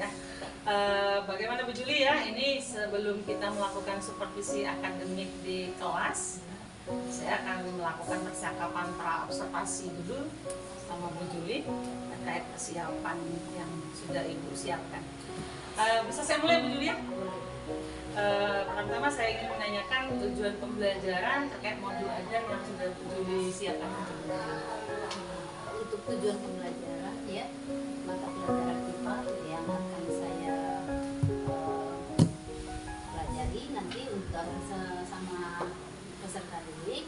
ya. Bagaimana Bu Juli ya, ini sebelum kita melakukan supervisi akademik di kelas, saya akan melakukan percakapan pra-observasi dulu sama Bu Juli terkait persiapan yang sudah Ibu siapkan. Bisa saya mulai Bu Juli ya? Pertama saya ingin menanyakan tujuan pembelajaran terkait modul ajar yang sudah Bu Juli siapkan. Untuk tujuan pembelajaran ya, mata pelajaran IPA yang akan saya pelajari nanti untuk sama peserta didik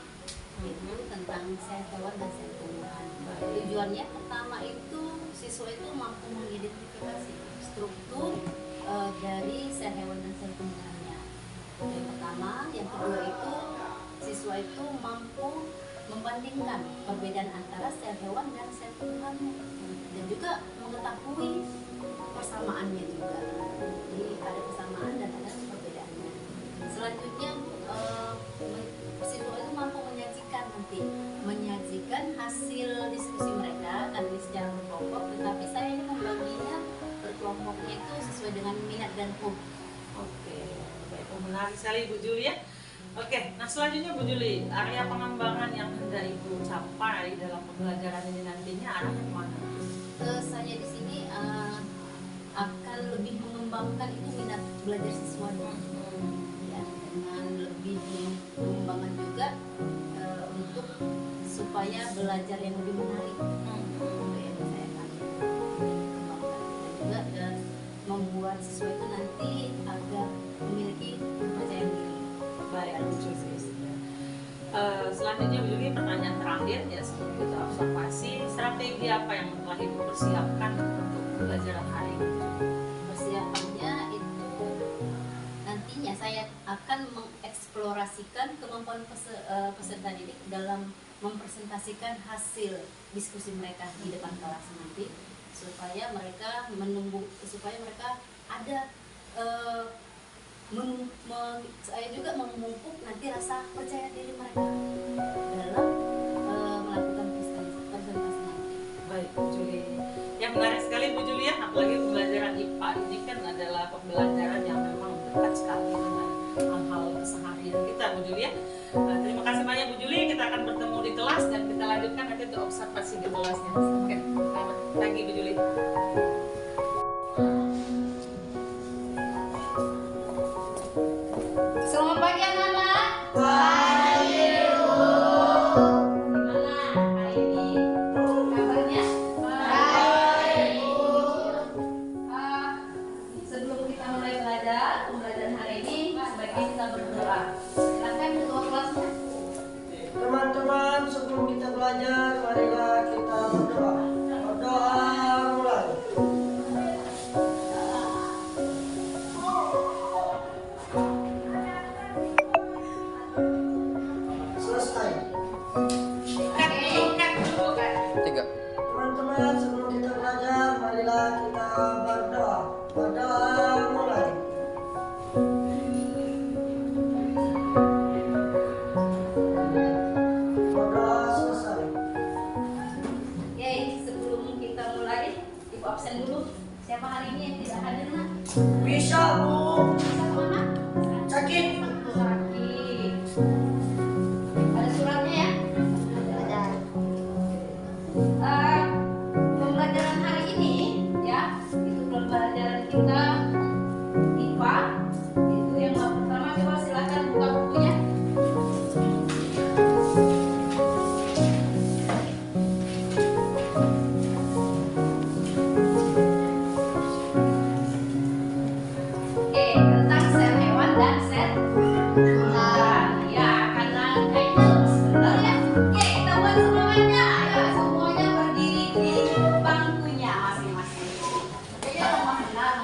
itu tentang sel hewan dan sel tumbuhan. Tujuannya pertama itu siswa itu mampu mengidentifikasi struktur dari sel hewan dan sel tumbuhannya. Yang pertama, yang kedua itu siswa itu mampu membandingkan perbedaan antara sel hewan dan sel tumbuhannya dan juga mengetahui persamaannya juga. Jadi ada persamaan dan ada perbedaannya. Selanjutnya siswa itu mampu menyajikan hasil diskusi mereka kan secara berkelompok, tetapi saya ini membaginya berkelompoknya itu sesuai dengan minat dan hobi. Oke, baik, menarik sekali Bu Juli ya. Oke, nah selanjutnya Bu Juli, area pengembangan yang hendak Ibu capai dalam pembelajaran ini nantinya arahnya kemana? Saya di sini akan lebih mengembangkan itu minat belajar siswanya, ya, dengan lebih mengembangkan juga untuk supaya belajar yang lebih menarik. Yang saya akan kembangkan dan membuat siswa itu nanti agak memiliki kepercayaan diri. Baik, Bu Juli. Selanjutnya Bu Juli, pertanyaan terakhir ya, sebelum kita observasi, strategi apa yang telah Ibu persiapkan untuk pembelajaran hari ini? Persiapannya itu nantinya saya akan mengeksplorasikan kemampuan peserta didik dalam mempresentasikan hasil diskusi mereka di depan kelas nanti, supaya mereka ada saya juga memupuk nanti rasa percaya diri mereka dalam melakukan presentasi nanti. Baik Bu Juli, yang menarik sekali Bu Juli ya, apalagi pembelajaran IPA ini kan adalah pembelajaran yang memang dekat sekali dengan hal-hal keseharian kita Bu Juli ya. Terima kasih banyak Bu Juli, kita akan bertemu di kelas dan kita lanjutkan nanti untuk observasi di kelasnya. Oke, selamat pagi Bu Juli. Selamat pagi anak-anak. Pagi, Bu. Gimana hari ini? Kabarnya? Baik, Bu. Sebelum kita mulai pembelajaran hari ini, sebaiknya kita berdoa. Silakan ketua kelasnya. Teman-teman, sebelum kita belajar, marilah kita berdoa. Berdoa mulai. Selesai. Teman-teman, sebelum kita belajar, marilah kita berdoa. Berdoa mulai. Berdoa selesai. Oke, sebelum kita mulai, Ibu absen dulu. Siapa hari ini yang tidak hadir, Nak? Bisa, Bu. Bisa kemana? Sakit. Sakit. Ada suratnya ya? Ada. Pembelajaran hari ini ya, itu pembelajaran kita IPA. Itu yang pertama, coba silakan buka bukunya. Oke, tentang sel hewan dan sel tumbuhan. Ya, karena kayaknya sebentar ya. Oke, kita buat semuanya. Ayo semuanya berdiri di bangkunya masing-masing. Oke, ya, benar,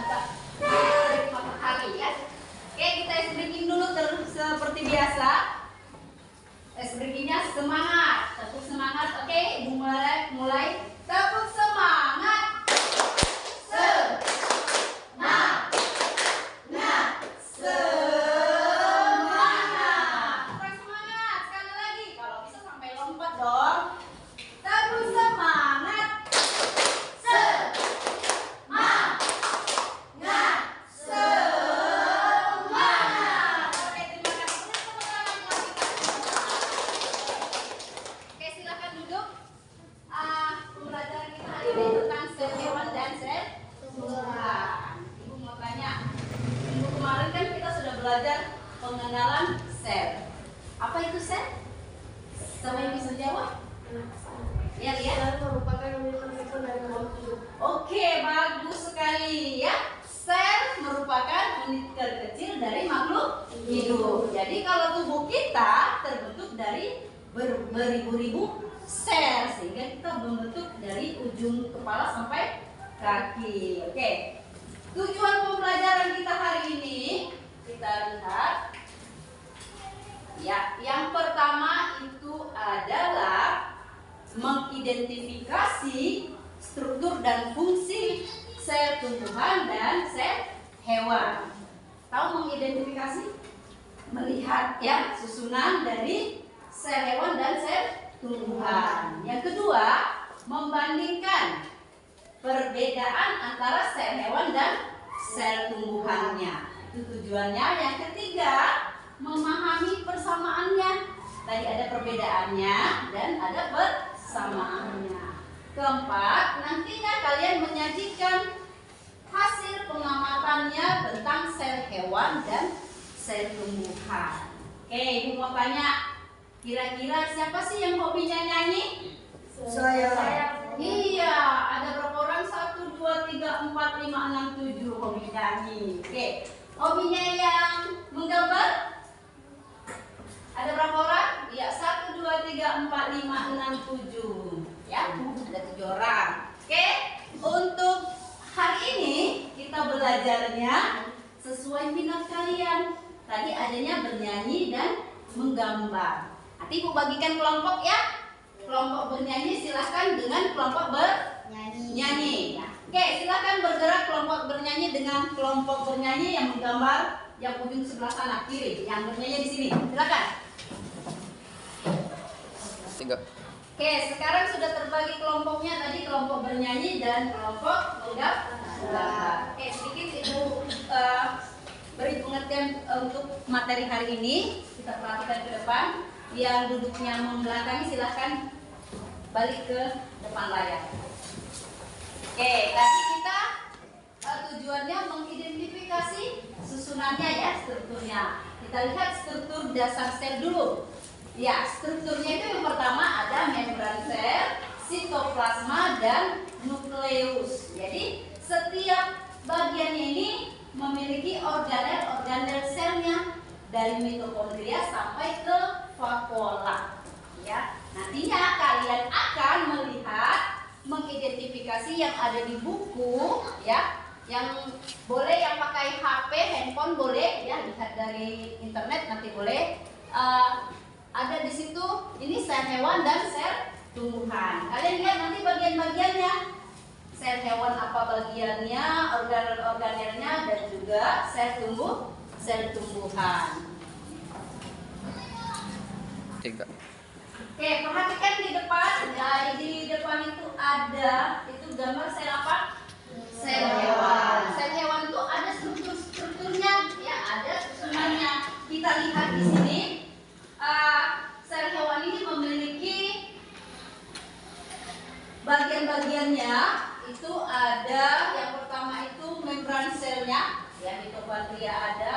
pengenalan sel. Apa itu sel? Siapa yang bisa jawab? Ya, lihat. merupakan unit tersusun dari makhluk hidup. Oke, bagus sekali ya. Sel merupakan unit terkecil dari makhluk hidup. Jadi kalau tubuh kita terbentuk dari beribu-ribu sel, sehingga kita membentuk dari ujung kepala sampai kaki. Oke. Tujuan pembelajaran kita hari ini, kita lihat. Ya, yang pertama itu adalah mengidentifikasi struktur dan fungsi sel tumbuhan dan sel hewan. Tahu mengidentifikasi? Melihat ya susunan dari sel hewan dan sel tumbuhan. Yang kedua, membandingkan perbedaan antara sel hewan dan sel tumbuhannya. Itu tujuannya. Yang ketiga, memahami persamaannya. Tadi ada perbedaannya dan ada persamaannya. Keempat, nantinya kalian menyajikan hasil pengamatannya tentang sel hewan dan sel tumbuhan. Oke, Ibu mau tanya, kira-kira siapa sih yang hobinya nyanyi? Saya. Iya, ada berapa orang? 1, 2, 3, 4, 5, 6, 7 hobi nyanyi. Oke, hobinya yang menggambar? Ada berapa orang? Iya, 1, 2, 3, 4, 5, 6, 7. Ya, ada 7 orang. Oke, untuk hari ini kita belajarnya sesuai minat kalian. Tadi adanya bernyanyi dan menggambar. Nanti Ibu bagikan kelompok ya. Kelompok bernyanyi silahkan dengan kelompok bernyanyi. Oke, silahkan bergerak kelompok bernyanyi dengan kelompok bernyanyi yang menggambar yang ujung sebelah sana kiri. Yang bernyanyi di sini. Silakan. 3. Oke, sekarang sudah terbagi kelompoknya. Tadi kelompok bernyanyi dan kelompok menggambar. Oke, sedikit Ibu beri pengertian untuk materi hari ini. Kita perhatikan ke depan. Yang duduknya membelakangi silahkan balik ke depan layar. Oke, tadi kita tujuannya mengidentifikasi susunannya ya, strukturnya. Kita lihat struktur dasar sel dulu. Ya, strukturnya itu yang pertama ada membran sel, sitoplasma, dan nukleus. Jadi setiap bagiannya ini memiliki organel-organel selnya dari mitokondria sampai ke vakuola. Ya, nantinya kalian akan melihat mengidentifikasi yang ada di buku, ya. Yang boleh yang pakai HP, handphone boleh, ya, lihat dari internet nanti boleh. Ada di situ ini sel hewan dan sel tumbuhan. Kalian lihat nanti bagian-bagiannya. Sel hewan apa bagiannya, organel-organelnya, dan juga sel tumbuhan. 3. Oke, perhatikan di depan. Ya, di depan itu ada gambar sel apa? Sel hewan. Sel hewan itu ada strukturnya, ya, ada susunannya. Kita lihat di sini. Sel hewan ini memiliki bagian-bagiannya. Itu ada yang pertama itu membran selnya, ya, mitokondria ada,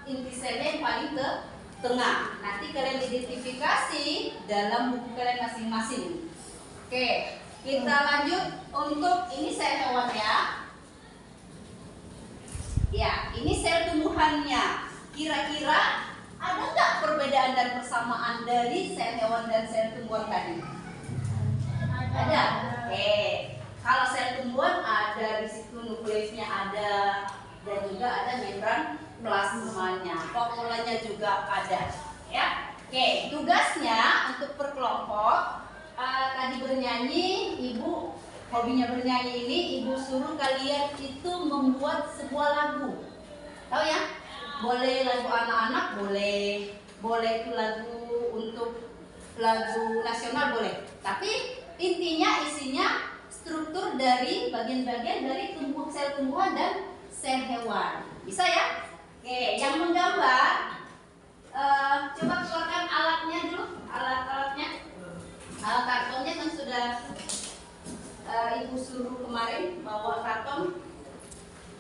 inti selnya yang paling ke tengah. Nanti kalian identifikasi dalam buku kalian masing-masing. Oke, kita lanjut untuk ini sel hewan ya. Ya, ini sel tumbuhannya. Kira-kira ada nggak perbedaan dan persamaan dari sel hewan dan sel tumbuhan tadi? Ada. Oke. Kalau sel tumbuhan ada di situ nukleusnya ada dan juga ada membran plasmanya. Vakuolanya juga ada. Ya. Oke. Tugasnya untuk per kelompok tadi bernyanyi, Ibu hobinya bernyanyi ini, Ibu suruh kalian itu membuat sebuah lagu. Tahu ya? Boleh lagu anak-anak, boleh itu lagu untuk lagu nasional boleh. Tapi intinya isinya struktur dari bagian-bagian dari sel tumbuhan dan sel hewan. Bisa ya? Oke, yang menggambar coba keluarkan alatnya dulu, alat-alatnya. Kartonnya kan sudah Ibu suruh kemarin bawa karton.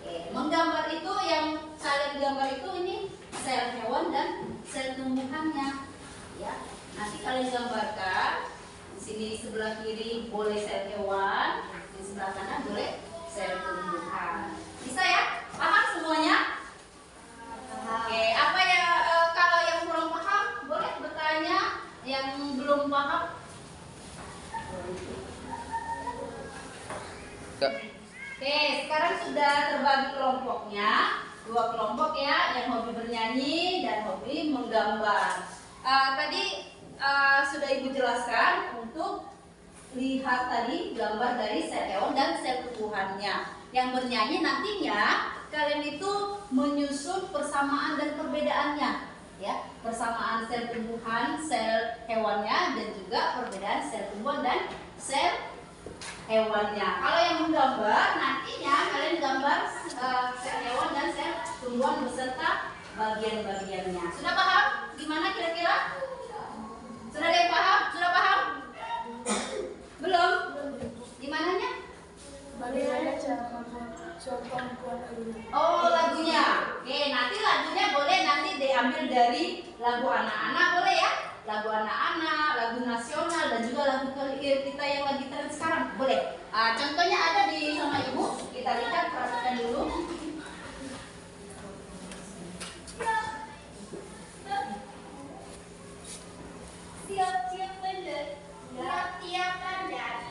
Oke, menggambar itu yang kalian gambar itu ini sel hewan dan sel tumbuhannya. Ya, nanti kalian gambarkan. Di sini sebelah kiri boleh sel hewan, di sebelah kanan boleh sel tumbuhan. Bisa ya? Paham semuanya? Oke, apa ya kalau yang kurang paham boleh bertanya, yang belum paham. Oke, sekarang sudah terbagi kelompoknya, 2 kelompok ya, yang hobi bernyanyi dan hobi menggambar. Tadi sudah Ibu jelaskan untuk lihat tadi gambar dari sel hewan dan sel tumbuhannya. Yang bernyanyi nantinya kalian itu menyusun persamaan dan perbedaannya, ya, persamaan sel tumbuhan, sel hewannya, dan juga perbedaan sel tumbuhan dan sel hewannya. Kalau yang menggambar nantinya kalian gambar sel hewan dan sel tumbuhan beserta bagian-bagiannya. Sudah paham? Gimana kira-kira? Sudah ada yang paham? Sudah paham? Belum? Gimananya? Oh, lagunya. Oke, nanti lagunya boleh nanti diambil dari lagu anak-anak, boleh ya? Lagu anak-anak, lagu nasional, dan juga lagu kita yang lagi tren sekarang, boleh. Contohnya ada di sama Ibu, kita lihat, perhatikan dulu. Siap-siap bener, tiap-tiap pandai.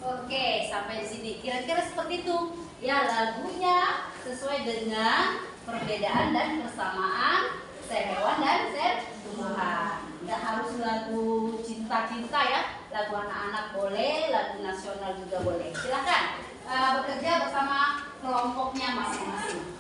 Oke, sampai di sini. Kira-kira seperti itu. Ya, lagunya sesuai dengan perbedaan dan persamaan sel hewan dan sel tumbuhan. Nggak harus lagu cinta-cinta ya. Lagu anak-anak boleh, lagu nasional juga boleh. Silakan bekerja bersama kelompoknya masing-masing.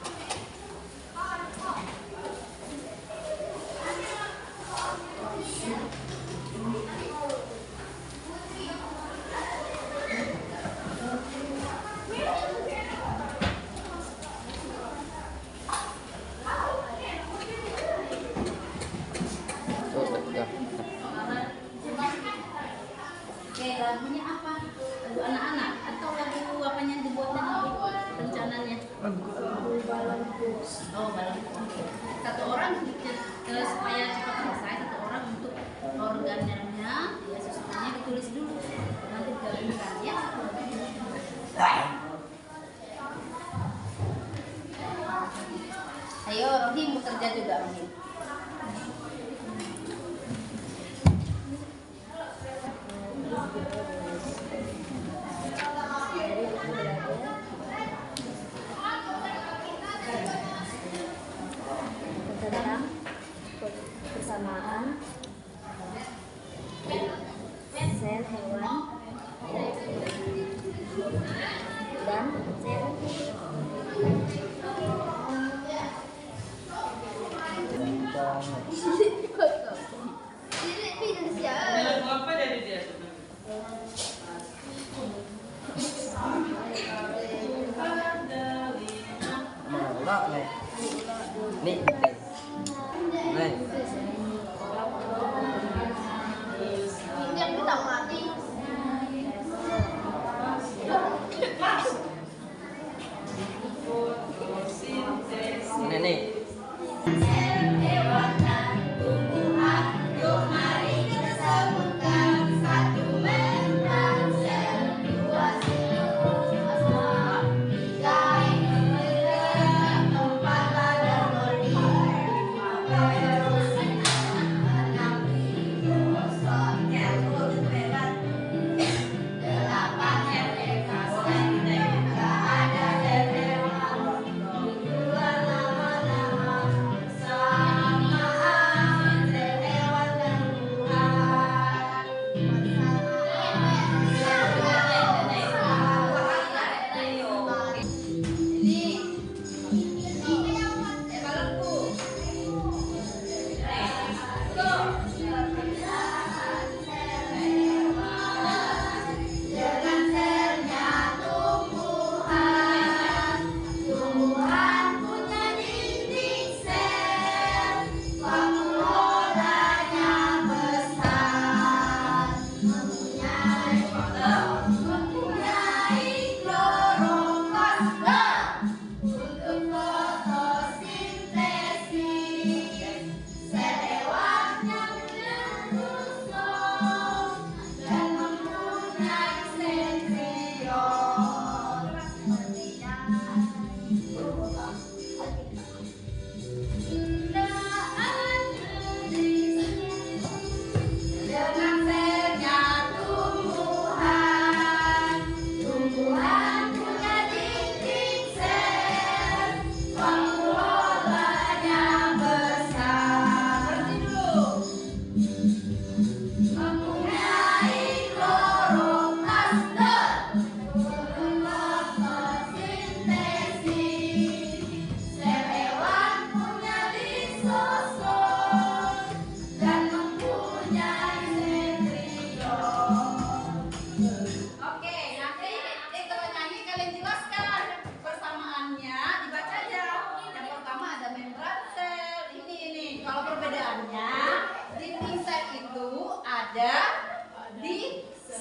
Oke, lagunya apa? Lagu anak-anak atau lagu apanya dibuatnya nanti rencananya? Lagu Balangkus. Oh, Balangkus. Satu orang supaya cepat selesai, satu orang untuk organnya, ya susunannya ditulis dulu. Nanti digabungkan ya. Ayo, Rohim bekerja juga, Rohim. Tentang persamaan sel hewan dan sel Ini lagu apa dari dia sebenarnya?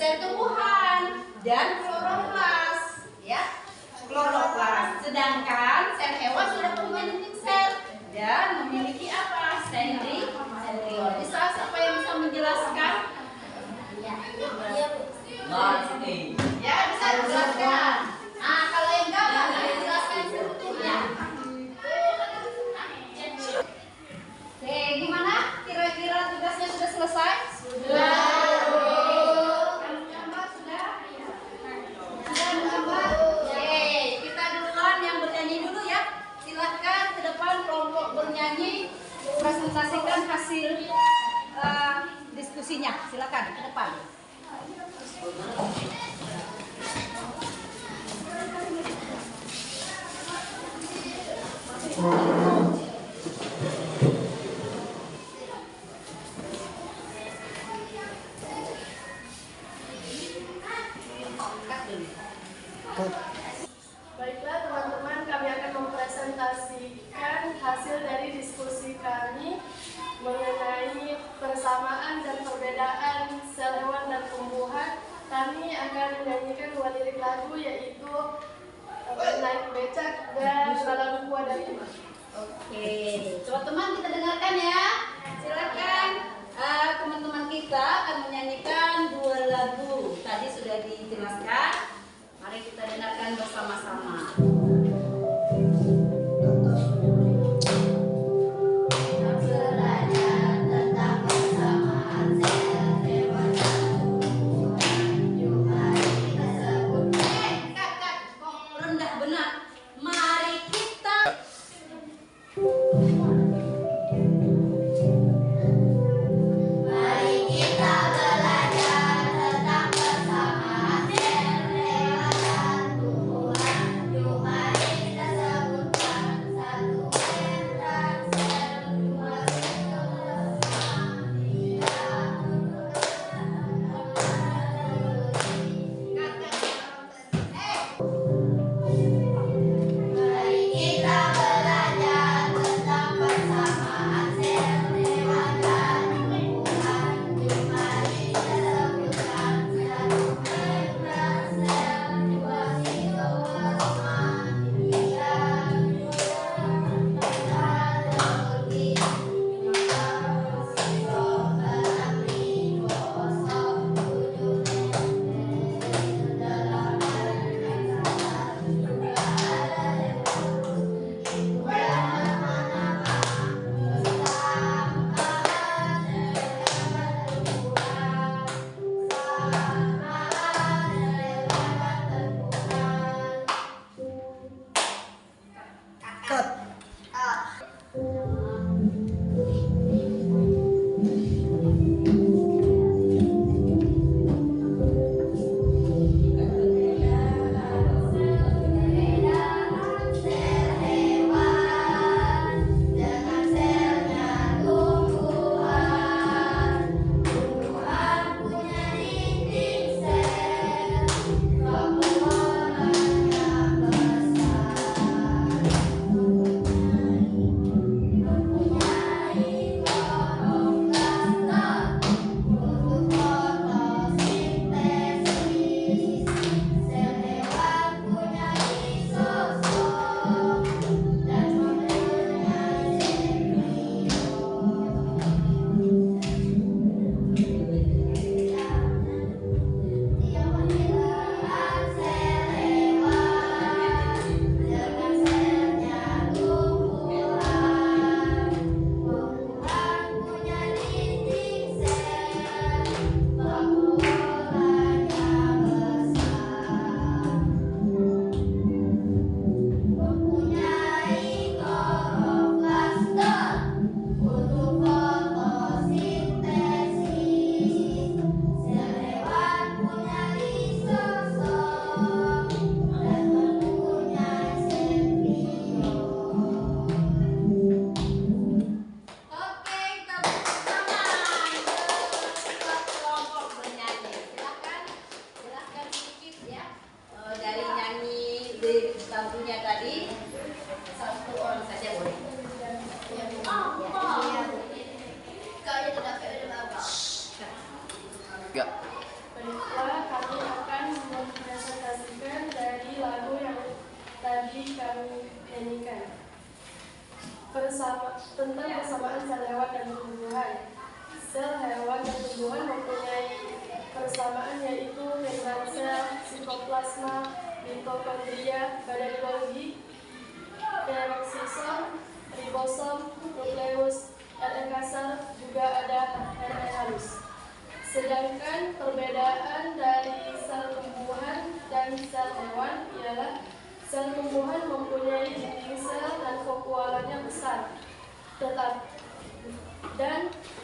sel tumbuhan dan kloroplas, ya. Kloroplas. Sedangkan sel hewan sudah memiliki sel dan memiliki apa? Sentriol. Bisa siapa yang bisa menjelaskan? Ya, bisa dijelaskan. Nah, kalau yang enggak, boleh dijelaskan sebetulnya. Oke, gimana? Kira-kira tugasnya sudah selesai? Sudah. Gambar sudah? Sudah gambar? Oke, kita duluan yang bernyanyi dulu ya. Silahkan ke depan kelompok bernyanyi presentasikan hasil diskusinya. Silakan ke depan. Baiklah teman-teman, kami akan mempresentasikan hasil dari diskusi kami mengenai persamaan dan perbedaan sel hewan dan tumbuhan. Kami akan menyanyikan 2 lirik lagu yaitu Naik Becak dan Lalang Buah dan Timah. Oke, teman-teman kita dengarkan ya. Silakan teman-teman kita akan menyanyikan 2 lagu. Tadi sudah dijelaskan. Mari kita dengarkan bersama-sama. Tuhan tentang persamaan sel hewan dan tumbuhan. Sel hewan dan tumbuhan mempunyai persamaan yaitu membran sel, sitoplasma, mitokondria, badan Golgi, peroksisom, ribosom, nukleus, RNA kasar, juga ada RNA halus. Sedangkan perbedaan dari sel tumbuhan dan sel hewan ialah sel tumbuhan mempunyai dinding sel dan vakuolanya besar, dan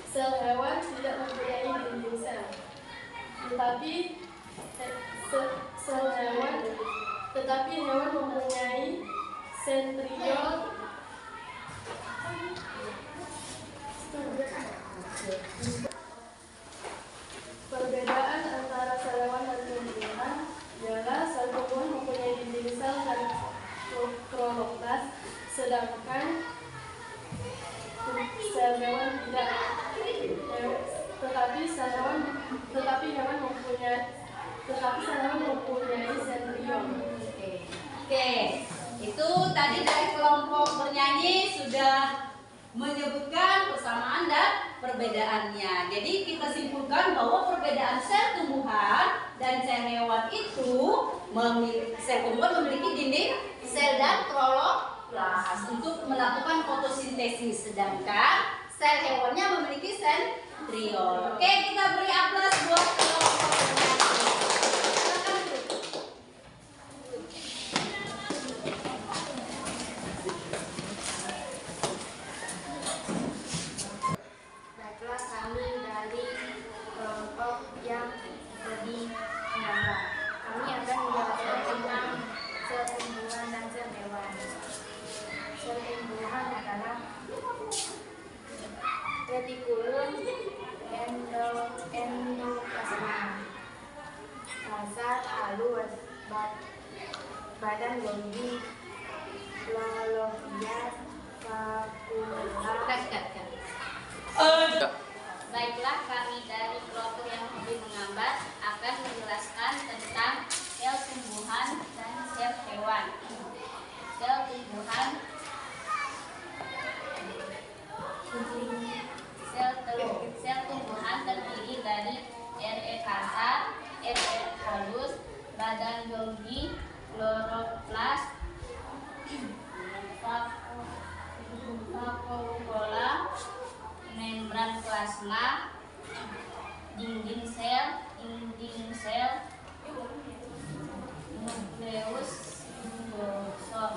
sel hewan tidak mempunyai dinding sel. Tetapi hewan mempunyai sentriol. Perbedaan antara sel hewan dan tumbuhan ialah sel tumbuhan mempunyai dinding sel dan kloroplas, sedangkan sel hewan tidak. Tetapi sel hewan mempunyai sentriol. Oke, itu tadi dari kelompok bernyanyi sudah menyebutkan persamaan dan perbedaannya. Jadi kita simpulkan bahwa perbedaan sel tumbuhan dan sel hewan itu sel tumbuhan memiliki dinding sel dan kloroplas untuk melakukan fotosintesis, sedangkan sel hewannya memiliki sentriol. Oke, kita beri aplaus buat kelompok bernyanyi. Baiklah, kami dari kelompok yang lebih menambah. Kami akan menjelaskan tentang sel tumbuhan dan sel hewan. Sel tumbuhan adalah retikulum endoplasma, dasar halus, badan Golgi, Lologia, vakula. Baiklah, kami dari kelompok yang lebih mengambat akan menjelaskan tentang sel tumbuhan dan sel hewan. Sel tumbuhan terdiri dari RNA kasar, RNA halus, badan Golgi, kloroplas, vakuola, membran plasma, dinding sel, nukleus, ribosom.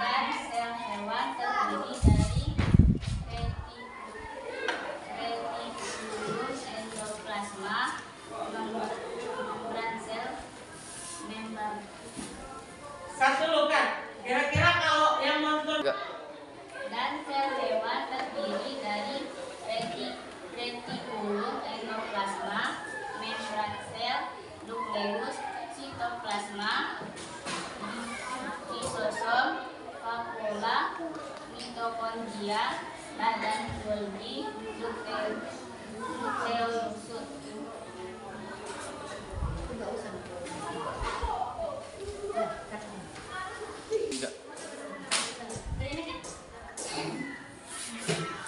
Dan sel hewan terdiri dari retikulum endoplasma, membran sel, membran. Satu loh kan, kira-kira kalau yang nonton Dan sel hewan terdiri dari retikulum endoplasma, membran sel, nukleus, sitoplasma, lisosom, vakuola, mitokondria, badan Golgi, nukleus.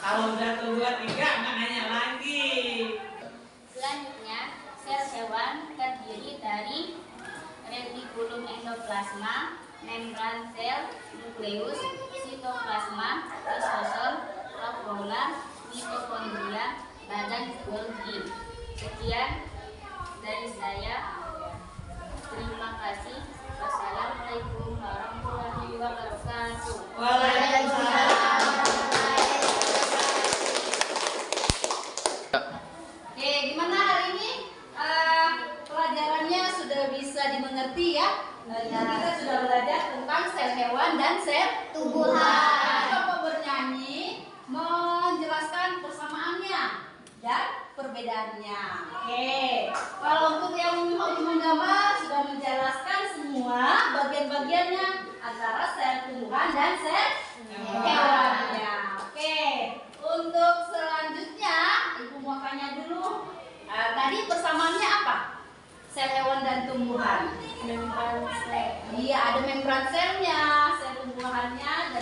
kalau udah keluar tiga nggak nanya lagi. Selanjutnya, sel hewan terdiri dari retikulum endoplasma, membran sel, nukleus, sitoplasma, lisosom, vakuola, mitokondria, badan Golgi. Sekian dari saya. Terima kasih. Wassalamualaikum warahmatullahi wabarakatuh. Waalaikumsalam. Oke, gimana hari ini? Pelajarannya sudah bisa dimengerti ya? Kita sudah belajar tentang sel hewan dan sel tumbuhan. Kelompok bernyanyi menjelaskan persamaannya dan perbedaannya. Oke, kalau untuk yang hobi menggambar sudah menjelaskan semua bagian-bagiannya antara sel tumbuhan dan sel hewannya. Oke, untuk selanjutnya ibu mau tanya dulu. Tadi persamaannya apa? Sel hewan dan tumbuhan. Membran sel. Iya, ada membran selnya, sel tumbuhannya dan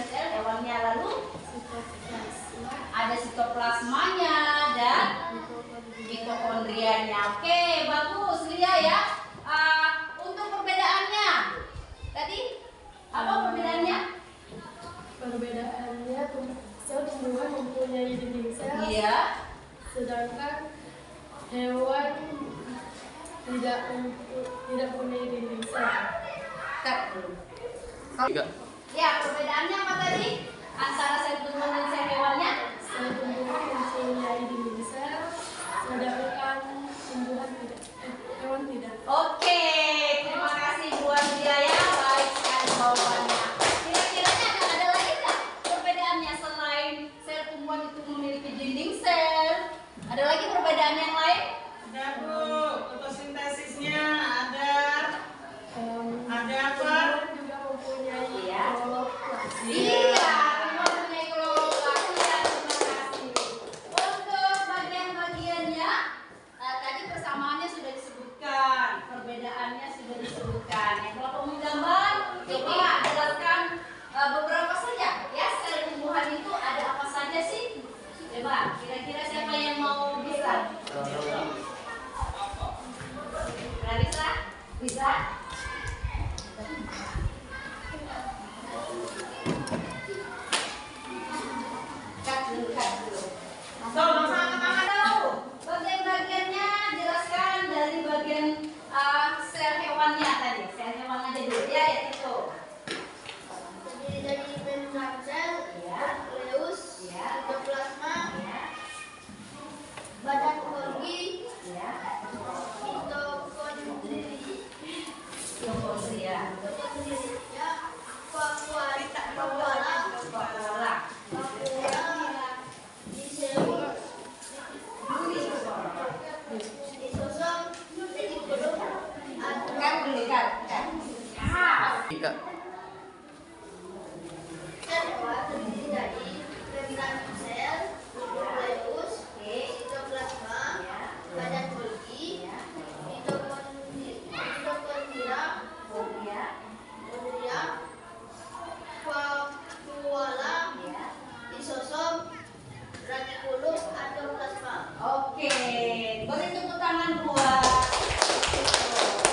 ada sitoplasmanya dan mitokondrianya. Oke, bagus Lia ya. Untuk perbedaannya, tadi apa perbedaannya? Perbedaannya sel tumbuhan mempunyai dinding sel, Iya. sedangkan hewan tidak punya dinding sel. Tiga. Ya, perbedaannya apa tadi? Antara sel tumbuhan dan sel hewannya? Sel tumbuhan mempunyai dinding sel, sedangkan hewan tidak. Oke, terima kasih buat dia ya. Baik sekali jawabannya. Kira-kiranya ada lagi nggak perbedaannya selain sel tumbuhan itu memiliki dinding sel? Ada lagi perbedaan yang lain? Ada Bu, fotosintesisnya ada. Ada apa? Tumbuhan juga mempunyai Iya. klorofil. Iya, mempunyai klorofil ya, terima kasih. Untuk bagian-bagiannya, tadi persamaannya sudah disebutkan, perbedaannya sudah disebutkan. Yang kalau kamu gambar, coba jelaskan beberapa saja ya sel tumbuhan itu ada apa saja sih? Coba, kira-kira siapa yang mau bisa? Clarissa, bisa? So, sama-sama Tahu bagian-bagiannya, jelaskan dari bagian sel hewannya tadi. Sel hewan aja dulu ya, itu. Terdiri dari membran sel, Iya. nukleus, Iya. sitoplasma, Ya, badan Golgi, ya. mitokondria, Mitokondria. mitokondria, vakuola, Vakuola. lisosom, retikulum, Kan dulu kan. Tiga. sel hewan terdiri dari membran sel, nukleus, sitoplasma, badan Golgi, mitokondria, vakuola, lisosom, retikulum, endoplasma. Oke, beri tepuk tangan buat.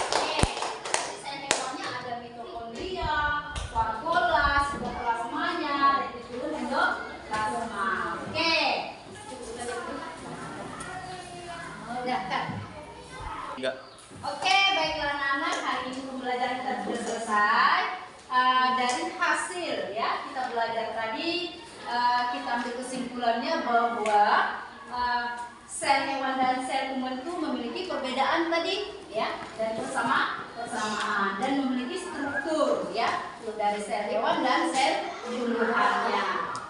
Oke, tadi sel hewannya ada mitokondria, vakuola, sitoplasmanya, retikulum, endoplasma. Oke. Udah kan? Tiga. Oke, baiklah anak-anak, hari ini pembelajaran kita sudah selesai. Dari hasil ya kita belajar tadi, kita ambil kesimpulannya bahwa sel hewan dan sel tumbuhan itu memiliki perbedaan tadi ya, dan persamaan dan memiliki struktur ya, dari sel hewan dan sel tumbuhannya.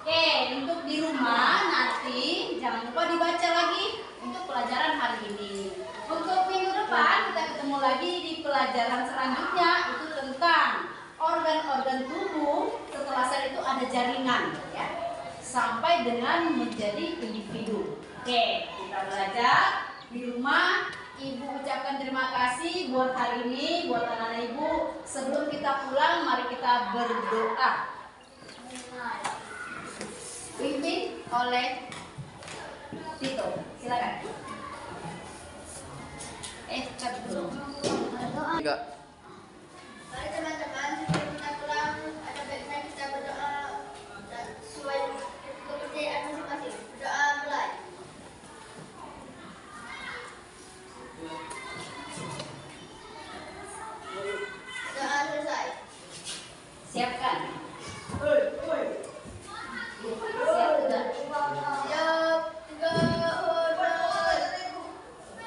Oke, untuk di rumah nanti jangan lupa dibaca lagi untuk pelajaran hari ini. Untuk minggu depan kita ketemu lagi di pelajaran selanjutnya, itu tentang organ-organ tubuh. Setelah sel itu ada jaringan ya, sampai dengan menjadi individu. Oke, kita belajar di rumah. Ibu ucapkan terima kasih buat hari ini, buat anak-anak ibu. Sebelum kita pulang, mari kita berdoa. Pimpin oleh Tito, silakan. Cut dulu. Tiga. Mari teman-teman, sebelum kita pulang, ada baiknya kita berdoa sesuai kepercayaan masing-masing. Berdoa mulai. Doa selesai. Siapkan. Siap tegak. Siap, tiga, udah.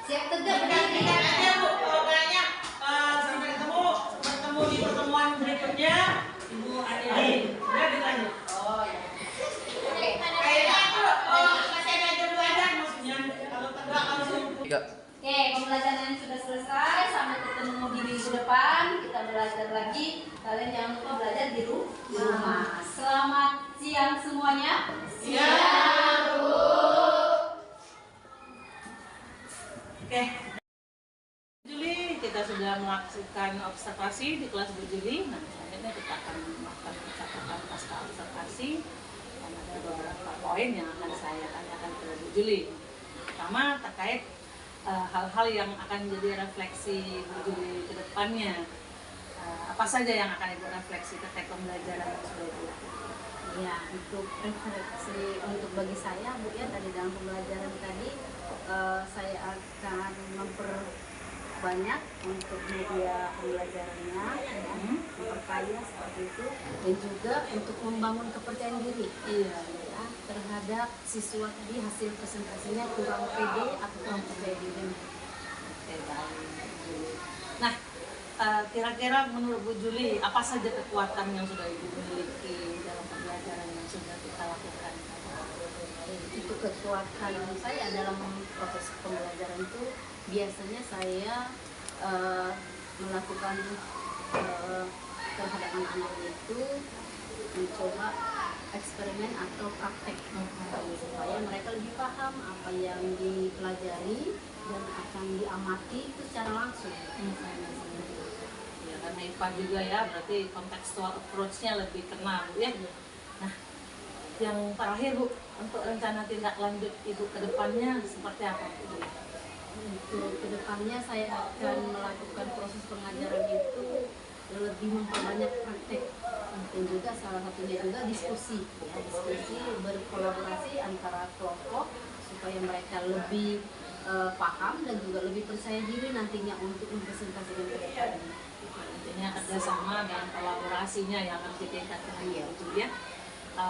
Siap tegak. Gantikan aja Bu, kalau kayaknya sampai ketemu di pertemuan berikutnya Ibu Adeli. Udah ditanya. Oh ya. Oke. Kayaknya itu masih ada jadwal aja maksudnya. Kalau tegak langsung. Tiga. Oke, pembelajaran sudah selesai. Sampai ketemu di minggu depan. Kita belajar lagi. Kalian jangan lupa belajar di rumah. Selamat siang semuanya. Siap, Bu. Oke. Juli kita sudah melakukan observasi di kelas Bu Juli. Nah, selanjutnya kita akan melakukan percakapan pasca observasi. Dan ada beberapa poin yang akan saya saya tanyakan ke Bu Juli. Pertama terkait hal-hal yang akan jadi refleksi Bu Juli ke depannya. Apa saja yang akan Ibu refleksi terkait pembelajaran yang sudah Ibu lakukan? Ya, untuk refleksi untuk bagi saya Bu ya, tadi dalam pembelajaran tadi saya akan memperbanyak untuk media pembelajarannya ya, memperkaya seperti itu, dan juga untuk membangun kepercayaan diri ya, terhadap siswa tadi hasil presentasinya kurang pede atau kurang percaya diri. Oke, baik. Nah, kira-kira menurut Bu Juli apa saja kekuatan yang sudah Ibu miliki dalam pembelajaran yang sudah kita lakukan? Itu kekuatan saya dalam proses pembelajaran itu biasanya saya melakukan terhadap anak-anak itu mencoba eksperimen atau praktek supaya mereka lebih paham apa yang dipelajari dan akan diamati itu secara langsung. Ya, karena IPA juga ya, berarti contextual approach-nya lebih kena Bu ya. Nah, yang terakhir Bu, untuk rencana tindak lanjut Ibu ke depannya seperti apa Bu? Untuk kedepannya saya akan melakukan proses pengajaran itu lebih memperbanyak praktek dan juga salah satunya juga diskusi ya, diskusi berkolaborasi antara kelompok supaya mereka lebih paham dan juga lebih percaya diri nantinya untuk mempresentasikan ke depannya. Intinya kerjasama dan kolaborasinya yang harus ditingkatkan ya Bu Juli ya.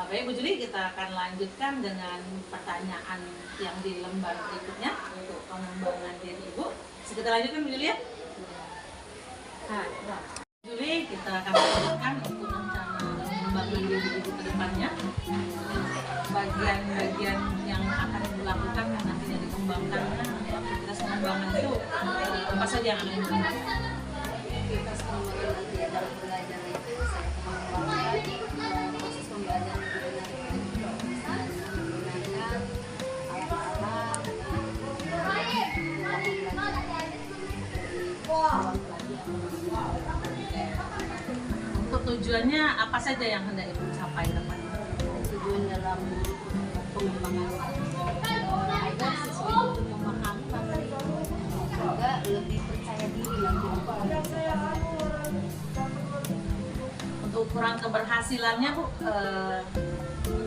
Baik Bu Juli, kita akan lanjutkan dengan pertanyaan yang di lembar berikutnya untuk pengembangan diri Ibu. Kita lanjutkan Bu Juli ya. Nah, Bu Juli, kita akan lanjutkan untuk rencana pengembangan diri Ibu ke depannya. Bagian-bagian yang akan Ibu lakukan nantinya dikembangkan, aktivitas pengembangan itu apa saja yang akan Ibu lakukan? Aktivitas pengembangan nanti dalam belajar itu saya akan mengembangkan proses pembelajaran dengan menggunakan alat-alat Untuk tujuannya apa saja yang hendak Ibu capai depannya? tujuan dalam pengembangan agar siswa itu memahami materi juga lebih percaya diri nanti. Untuk ukuran keberhasilannya Bu,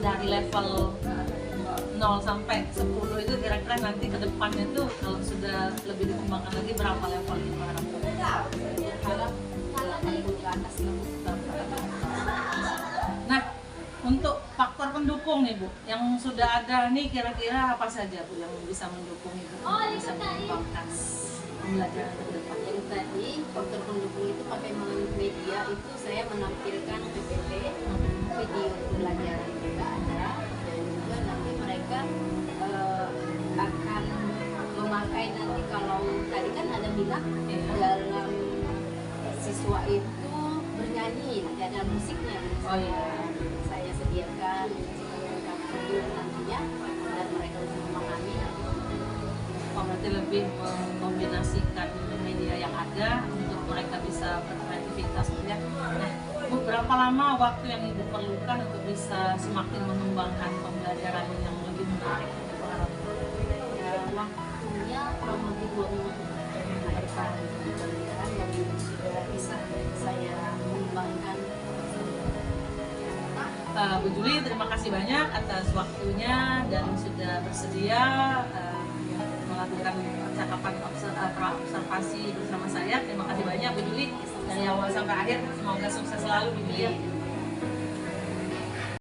dari level 0 sampai 10 itu kira-kira nanti ke depannya tuh kalau sudah lebih dikembangkan lagi berapa level yang diharapkan? Harap 80 ke atas lah. Nah, untuk faktor pendukung nih Bu, yang sudah ada nih kira-kira apa saja Bu yang bisa mendukung Ibu untuk bisa mengembangkan pembelajaran ke depan? Yang tadi faktor pendukung itu pakai media itu saya menampilkan PPT, video pembelajaran juga ada, dan juga nanti mereka akan memakai nanti kalau tadi kan ada bilang dalam siswa itu bernyanyi, nanti ada musiknya. Oh iya. Saya sediakan lengkap video nantinya dan mereka bisa memahami. Oh, berarti lebih mengkombinasikan media yang ada untuk mereka bisa berkreativitas ya. Nah, Bu, berapa lama waktu yang Ibu perlukan untuk bisa semakin mengembangkan pembelajaran yang lebih menarik untuk para Ya, waktunya kurang lebih 2 minggu per tahun pembelajaran yang sudah bisa saya mengembangkan. Bu Juli, terima kasih banyak atas waktunya dan sudah bersedia melakukan percakapan observasi bersama saya. Terima kasih banyak Bu Juli dari awal sampai akhir. Semoga sukses selalu Bu Juli.